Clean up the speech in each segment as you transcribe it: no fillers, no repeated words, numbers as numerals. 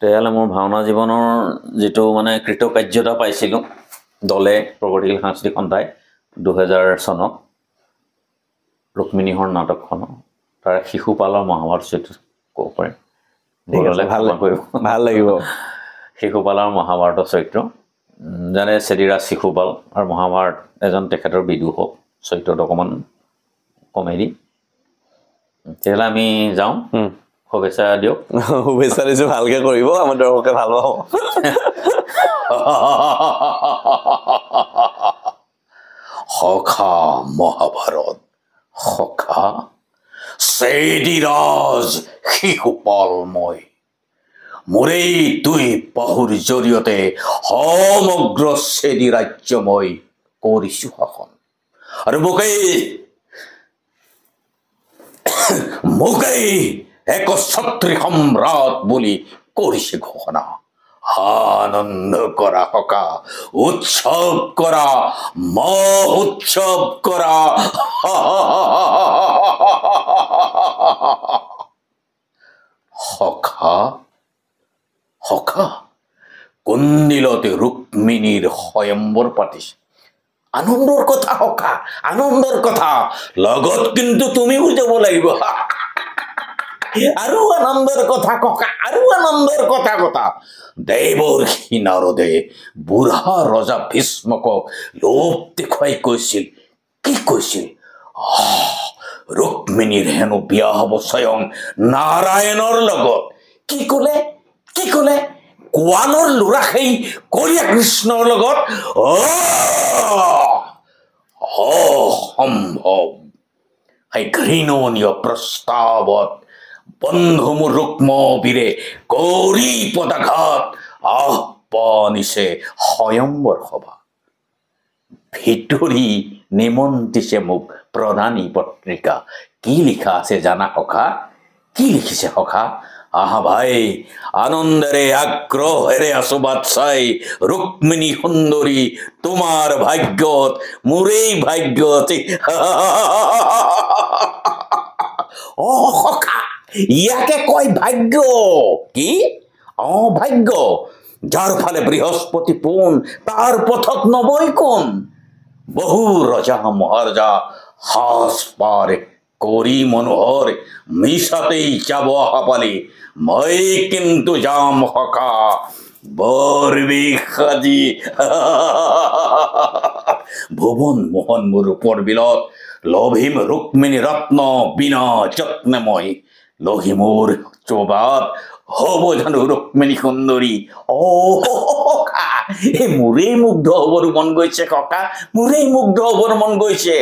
তেতিয়াহ'লে মোৰ ভাওনা জীৱনৰ যিটো মানে কৃতকাৰ্যতা পাইছিলোঁ দলে প্ৰগতিশীল সাংস্কৃতিক সন্থাই 2000 চনত ৰুক্মিণীহৰ নাটকখনৰ তাৰ শিশুপালৰ মহাভাৰত চৰিত্ৰ ক'ব পাৰিম ভাল লাগিব শিশুপালৰ মহাভাৰতৰ চৰিত্ৰ জানে চেদিৰাজ শিশুপাল আৰু মহাভাৰত এজন তেখেতৰ বিদূষক চৰিত্ৰত অকণমান কমেডি তেতিয়াহ'লে আমি যাওঁ শুভেচ্ছা দিয়ক শুভেচ্ছা দিছোঁ ভালকৈ কৰিব আমাৰ দৰ্শকে ভাল পাব সখা মহাভাৰত সখা চেদিৰাজ শিশুপাল মই মোৰেই দুই বাহুৰ জৰিয়তে সমগ্ৰ চেদি ৰাজ্য মই কৰিছোঁ শাসন আৰু মোকেই এক ছত্ৰী সম্ৰাট বুলি কৰিছে ঘোষণা আনন্দ কৰা সখা উৎসৱ কৰা মহোৎসৱ কৰা সখা সখা কুন্দিলতে ৰুক্মিণীৰ স্বয়ম্বৰ পাতিছে আনন্দৰ কথা সখা আনন্দৰ কথা লগত কিন্তু তুমিও যাব লাগিব আৰু আনন্দৰ কথা ককা আৰু আনন্দৰ কথা দেৱৰ্ষি নাৰদে বুঢ়া ৰজা ভীষ্মকক লোভ দেখুৱাই কৈছিল কি কৈছিল ৰুক্মিণীৰ হেনো বিয়া হ'ব স্বয়ং নাৰায়ণৰ লগত কি ক'লে কোৱালৰ ল'ৰা সেই কৰিয়া কৃষ্ণৰ লগত অসম্ভৱ সেই ঘৃণনীয় প্ৰস্তাৱত বন্ধু মোৰ ৰুক্মবীৰে গৌৰী পদাঘাত আহ্বানিছে স্বয়ম্বৰ সভা ভিতৰি নিমন্ত্ৰিছে মোক প্ৰধানী পত্ৰিকা কি লিখা আছে জানা সখা কি লিখিছে সখা আহা ভাই আনন্দেৰে আগ্ৰহেৰে আশীৰ্বাদ চাই ৰুক্মিণী সুন্দৰী তোমাৰ ভাগ্যত মোৰেই ভাগ্যত সখা ইয়াকে কয় ভাগ্য কি ভাগ্য যাৰ ফালে বৃহস্পতি পোন তাৰ পথত নবৈ কোন বহু ৰজা মহাৰজা সাজ পাৰ কৰি মনোহৰ মিছাতেই যাব অহা পালি মই কিন্তু যাম সখা বৰ বিষাদি ভুৱন মোহন মোৰ ৰূপৰ বিলত লভিম ৰুক্মিণী ৰত্ন বিনা যত্নে মই লহি মোৰ চৌবাত হ'ব জানো ৰুক্মিণী সুন্দৰী সখা মোৰেই মুগ্ধ হ'বৰ মন গৈছে ককা মোৰেই মুগ্ধ হ'বৰ মন গৈছে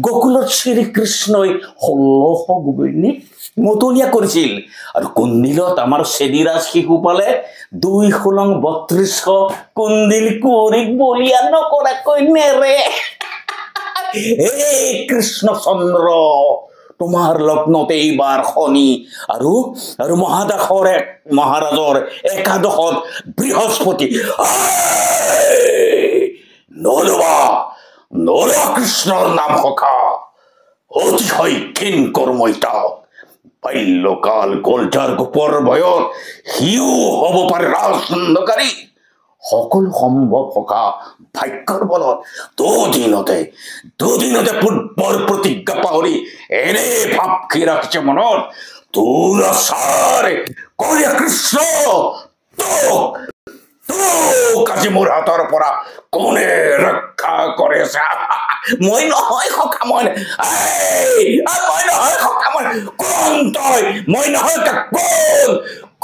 গোকুলত শ্ৰীকৃষ্ণই 1600 গোপিনীক মতলীয়া কৰিছিল আৰু কুন্দিলত আমাৰ চেদিৰাজ শিশুপালে 2 কুন্দিল কুঁৱৰীক বলিয়া নকৰাকৈ নেৰে হে কৃষ্ণচন্দ্ৰ তোমাৰ লগ্নতে এইবাৰ শনি আৰু মহাৰাজৰ একাদশত বৃহস্পতি নলবা কৃষ্ণৰ নাম সখা অতিশয় ক্ষীণ কৰ্মইতা বাল্যকাল গ'ল যাৰ গোপৰ বয়স সিও হ'ব পাৰে ৰাজদণ্ডকাৰী সকলো সম্ভৱ সখা ভাগ্যৰ বলত দুদিনতে পূৰ্বৰ প্ৰতিজ্ঞা পাহৰি এনে ভাৱ কি ৰাখিছে মনত তোৰ আচাৰ কৰিয়া কৃষ্ণ তোক আজি মোৰ হাতৰ পৰা কোনে ৰক্ষা কৰে মই নহয় সখা মই নহয় সখা কোন তই মই নহয়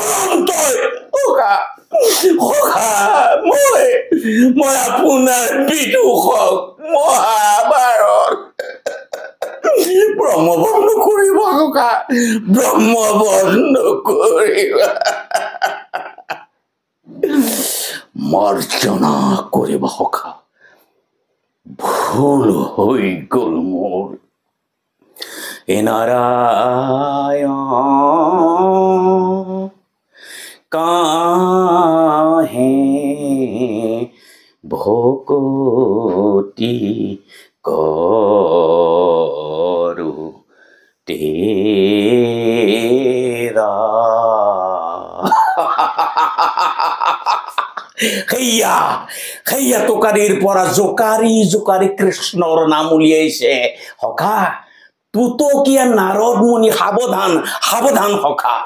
কোন তই মই আপোনাৰ বিদূষক মহাভাৰত ব্ৰহ্মবধ নকৰিবা সখা ব্ৰহ্মবধ নকৰিবা মাৰ্জনা কৰিবা সখা ভুল হৈ গ'ল মোৰ নাৰায়ণ কাহে ভকতি কৰো তেৰা সেইয়া টোকাৰীৰ পৰা জোকাৰি জোকাৰি কৃষ্ণৰ নাম উলিয়াইছে সখা তুতকীয়া নাৰদ মুনি সাৱধান সাৱধান সখা